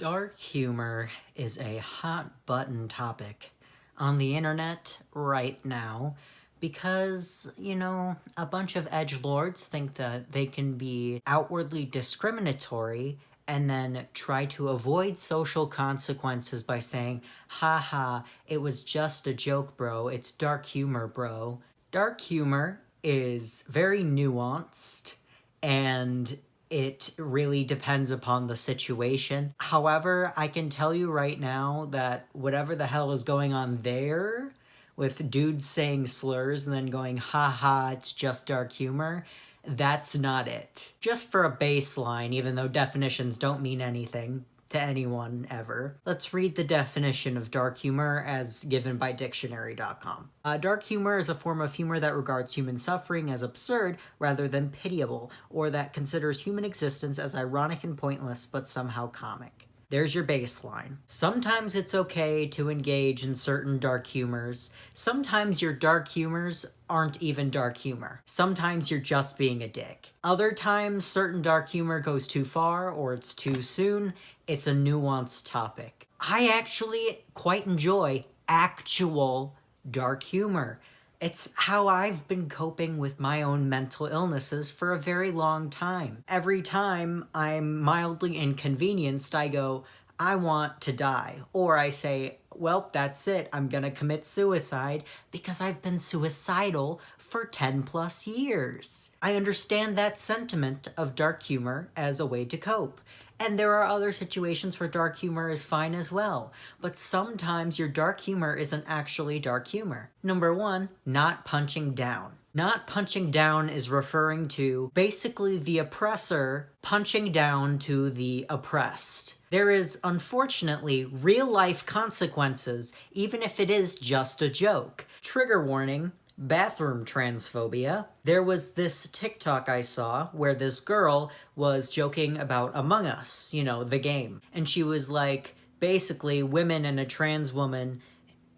Dark humor is a hot button topic on the internet right now because, a bunch of edgelords think that they can be outwardly discriminatory and then try to avoid social consequences by saying, haha, it was just a joke, bro. It's dark humor, bro. Dark humor is very nuanced and it really depends upon the situation. However, I can tell you right now that whatever the hell is going on there, with dudes saying slurs and then going, haha, it's just dark humor, that's not it. Just for a baseline, even though definitions don't mean anything to anyone ever, let's read the definition of dark humor as given by dictionary.com. Dark humor is a form of humor that regards human suffering as absurd rather than pitiable, or that considers human existence as ironic and pointless but somehow comic. There's your baseline. Sometimes it's okay to engage in certain dark humors. Sometimes your dark humors aren't even dark humor. Sometimes you're just being a dick. Other times, certain dark humor goes too far or it's too soon. It's a nuanced topic. I actually quite enjoy actual dark humor. It's how I've been coping with my own mental illnesses for a very long time. Every time I'm mildly inconvenienced, I go, I want to die. Or I say, well, that's it, I'm gonna commit suicide because I've been suicidal for 10 plus years. I understand that sentiment of dark humor as a way to cope. And there are other situations where dark humor is fine as well. But sometimes your dark humor isn't actually dark humor. Number one, not punching down. Not punching down is referring to basically the oppressor punching down to the oppressed. There is, unfortunately, real-life consequences, even if it is just a joke. Trigger warning, bathroom transphobia. There was this TikTok I saw where this girl was joking about Among Us, the game. And she was like, basically, women and a trans woman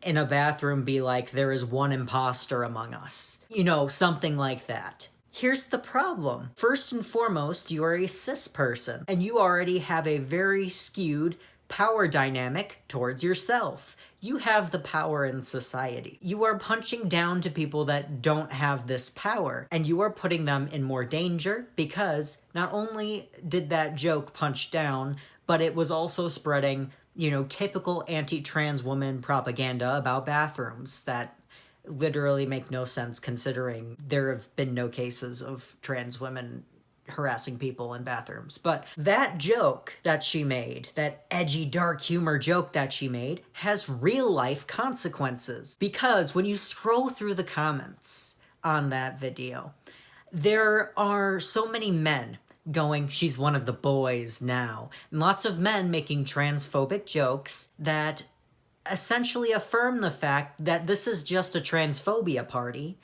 in a bathroom be like, there is one imposter among us. Something like that. Here's the problem. First and foremost, you are a cis person, and you already have a very skewed power dynamic towards yourself. You have the power in society. You are punching down to people that don't have this power, and you are putting them in more danger because not only did that joke punch down, but it was also spreading, typical anti-trans woman propaganda about bathrooms that literally make no sense considering there have been no cases of trans women harassing people in bathrooms. But that joke that she made, that edgy dark humor joke that she made, has real life consequences. Because when you scroll through the comments on that video, there are so many men going, she's one of the boys now. And lots of men making transphobic jokes that essentially affirm the fact that this is just a transphobia party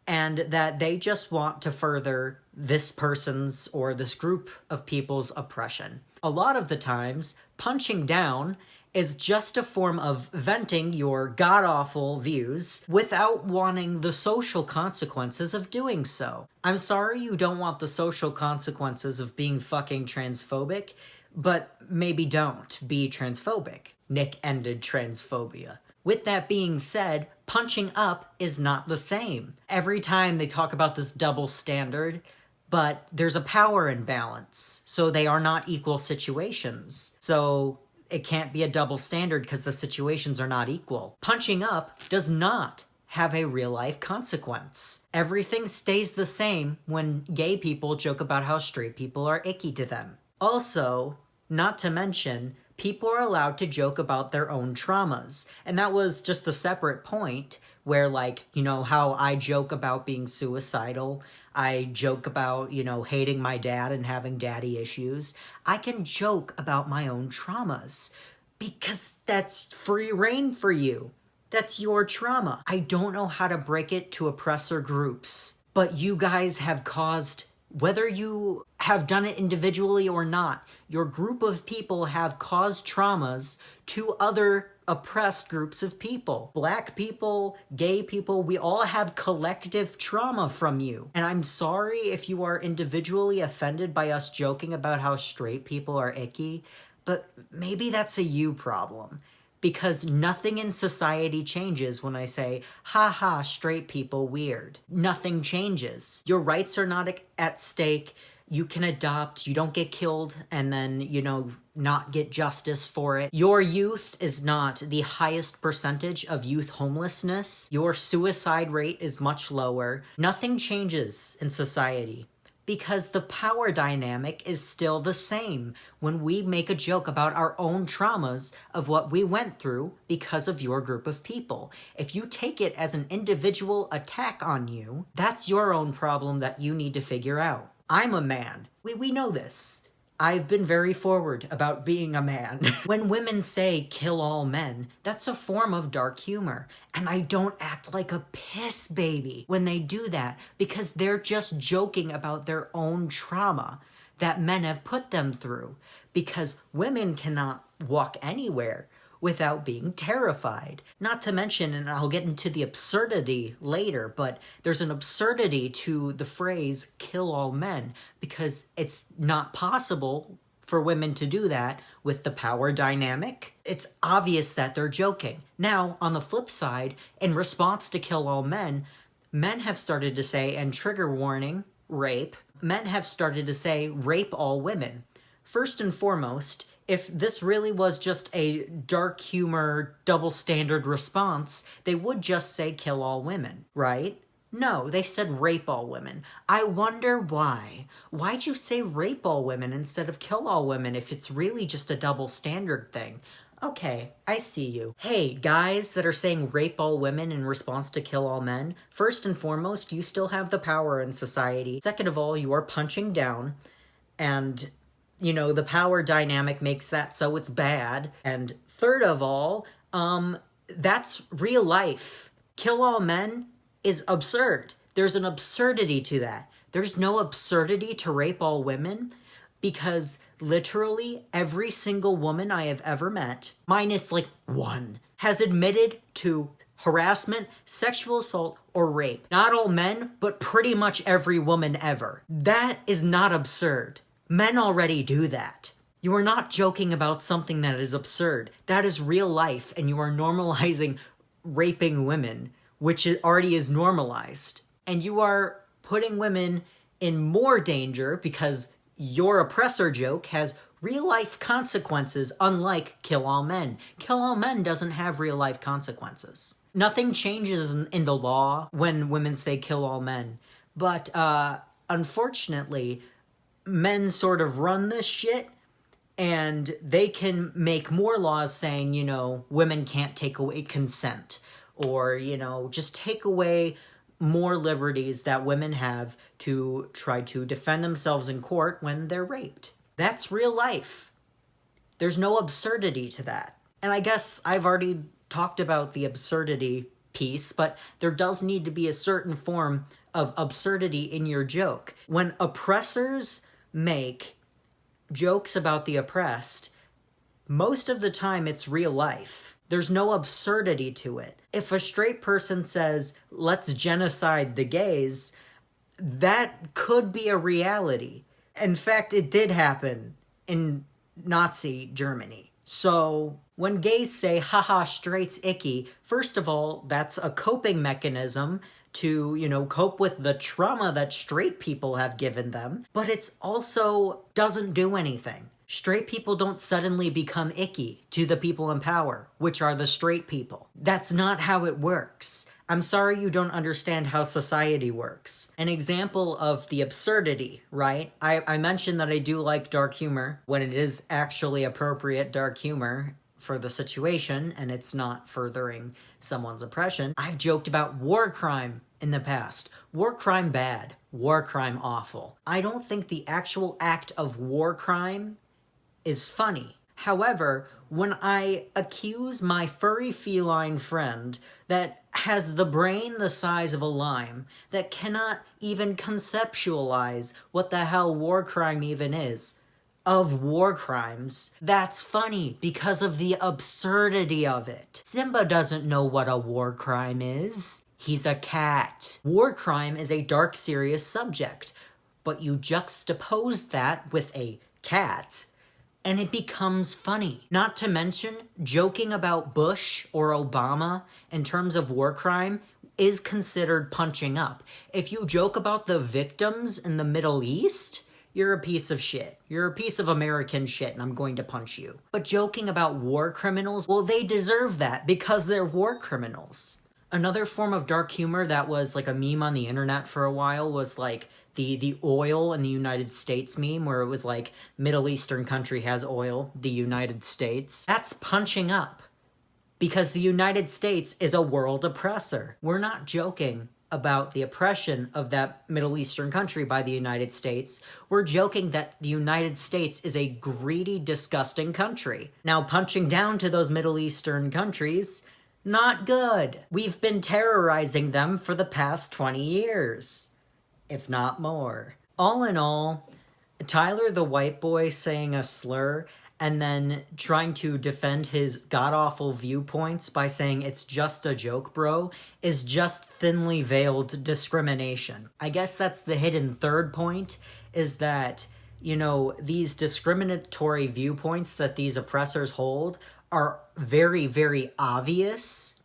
and that they just want to further this person's or this group of people's oppression. A lot of the times, punching down is just a form of venting your god-awful views without wanting the social consequences of doing so. I'm sorry you don't want the social consequences of being fucking transphobic, but maybe don't be transphobic. Nick ended transphobia. With that being said, punching up is not the same. Every time they talk about this double standard, but there's a power imbalance, so they are not equal situations. So it can't be a double standard because the situations are not equal. Punching up does not have a real-life consequence. Everything stays the same when gay people joke about how straight people are icky to them. Also, not to mention, people are allowed to joke about their own traumas. And that was just a separate point where, how I joke about being suicidal, I joke about, hating my dad and having daddy issues. I can joke about my own traumas because that's free reign for you. That's your trauma. I don't know how to break it to oppressor groups, but you guys have caused, whether you have done it individually or not, your group of people have caused traumas to other oppressed groups of people. Black people, gay people, we all have collective trauma from you. And I'm sorry if you are individually offended by us joking about how straight people are icky, But maybe that's a you problem. Because nothing in society changes when I say, ha ha, straight people, weird. Nothing changes. Your rights are not at stake. You can adopt, you don't get killed, and then, not get justice for it. Your youth is not the highest percentage of youth homelessness. Your suicide rate is much lower. Nothing changes in society. Because the power dynamic is still the same when we make a joke about our own traumas of what we went through because of your group of people. If you take it as an individual attack on you, that's your own problem that you need to figure out. I'm a man. We know this. I've been very forward about being a man. When women say kill all men, that's a form of dark humor. And I don't act like a piss baby when they do that because they're just joking about their own trauma that men have put them through. Because women cannot walk anywhere without being terrified. Not to mention, and I'll get into the absurdity later, but there's an absurdity to the phrase kill all men because it's not possible for women to do that with the power dynamic. It's obvious that they're joking. Now, on the flip side, in response to kill all men, men have started to say, and trigger warning, rape, men have started to say rape all women. First and foremost, if this really was just a dark humor, double standard response, they would just say kill all women, right? No, they said rape all women. I wonder why. Why'd you say rape all women instead of kill all women if it's really just a double standard thing? Okay, I see you. Hey, guys that are saying rape all women in response to kill all men, first and foremost, you still have the power in society. Second of all, you are punching down, and the power dynamic makes that so it's bad. And third of all, that's real life. Kill all men is absurd. There's an absurdity to that. There's no absurdity to rape all women because literally every single woman I have ever met, minus one, has admitted to harassment, sexual assault, or rape. Not all men, but pretty much every woman ever. That is not absurd. Men already do that. You are not joking about something that is absurd. That is real life, and you are normalizing raping women, which already is normalized. And you are putting women in more danger because your oppressor joke has real-life consequences, unlike kill all men. Kill all men doesn't have real-life consequences. Nothing changes in the law when women say kill all men. But unfortunately, men sort of run this shit, and they can make more laws saying, women can't take away consent, or, just take away more liberties that women have to try to defend themselves in court when they're raped. That's real life. There's no absurdity to that. And I guess I've already talked about the absurdity piece, but there does need to be a certain form of absurdity in your joke. When oppressors make jokes about the oppressed, most of the time it's real life. There's no absurdity to it. If a straight person says, let's genocide the gays, that could be a reality. In fact, it did happen in Nazi Germany. So when gays say, haha, straight's icky, first of all, that's a coping mechanism to, cope with the trauma that straight people have given them, but it's also doesn't do anything. Straight people don't suddenly become icky to the people in power, which are the straight people. That's not how it works. I'm sorry you don't understand how society works. An example of the absurdity, right? I mentioned that I do like dark humor when it is actually appropriate dark humor for the situation and it's not furthering someone's oppression. I've joked about war crime in the past. War crime bad. War crime awful. I don't think the actual act of war crime is funny. However, when I accuse my furry feline friend that has the brain the size of a lime, that cannot even conceptualize what the hell war crime even is, of war crimes, that's funny because of the absurdity of it. Simba doesn't know what a war crime is. He's a cat. War crime is a dark, serious subject, but you juxtapose that with a cat, and it becomes funny. Not to mention, joking about Bush or Obama in terms of war crime is considered punching up. If you joke about the victims in the Middle East, you're a piece of shit. You're a piece of American shit, and I'm going to punch you. But joking about war criminals, well, they deserve that because they're war criminals. Another form of dark humor that was like a meme on the internet for a while was like the oil in the United States meme, where it was like, Middle Eastern country has oil, the United States. That's punching up. Because the United States is a world oppressor. We're not joking about the oppression of that Middle Eastern country by the United States. We're joking that the United States is a greedy, disgusting country. Now, punching down to those Middle Eastern countries, not good. We've been terrorizing them for the past 20 years, if not more. All in all, Tyler the white boy saying a slur and then trying to defend his god-awful viewpoints by saying it's just a joke, bro, is just thinly veiled discrimination. I guess that's the hidden third point, is that, you know, these discriminatory viewpoints that these oppressors hold are very, very obvious,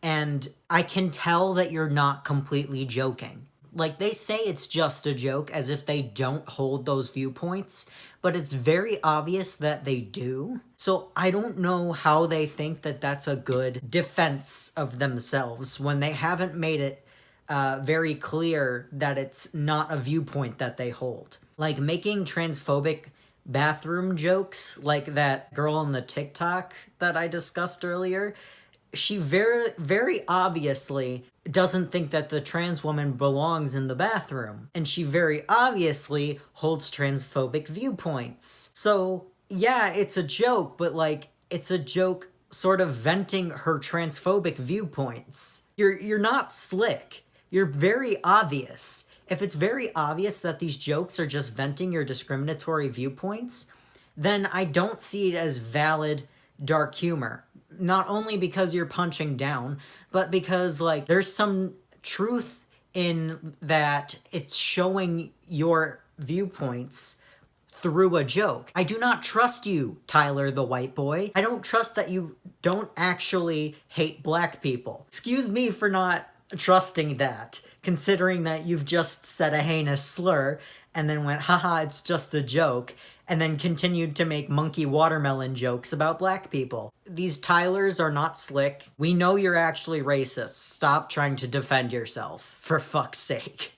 and I can tell that you're not completely joking. Like, they say it's just a joke as if they don't hold those viewpoints, but it's very obvious that they do. So I don't know how they think that that's a good defense of themselves when they haven't made it very clear that it's not a viewpoint that they hold. Like, making transphobic bathroom jokes like that girl in the TikTok that I discussed earlier, she very, very obviously doesn't think that the trans woman belongs in the bathroom. And she very obviously holds transphobic viewpoints. So, yeah, it's a joke, but, like, it's a joke sort of venting her transphobic viewpoints. You're not slick. You're very obvious. If it's very obvious that these jokes are just venting your discriminatory viewpoints, then I don't see it as valid dark humor. Not only because you're punching down, but because, like, there's some truth in that it's showing your viewpoints through a joke. I do not trust you, Tyler the white boy. I don't trust that you don't actually hate black people. Excuse me for not trusting that, considering that you've just said a heinous slur and then went, haha, it's just a joke, and then continued to make monkey watermelon jokes about black people. These Tylers are not slick. We know you're actually racist. Stop trying to defend yourself, for fuck's sake.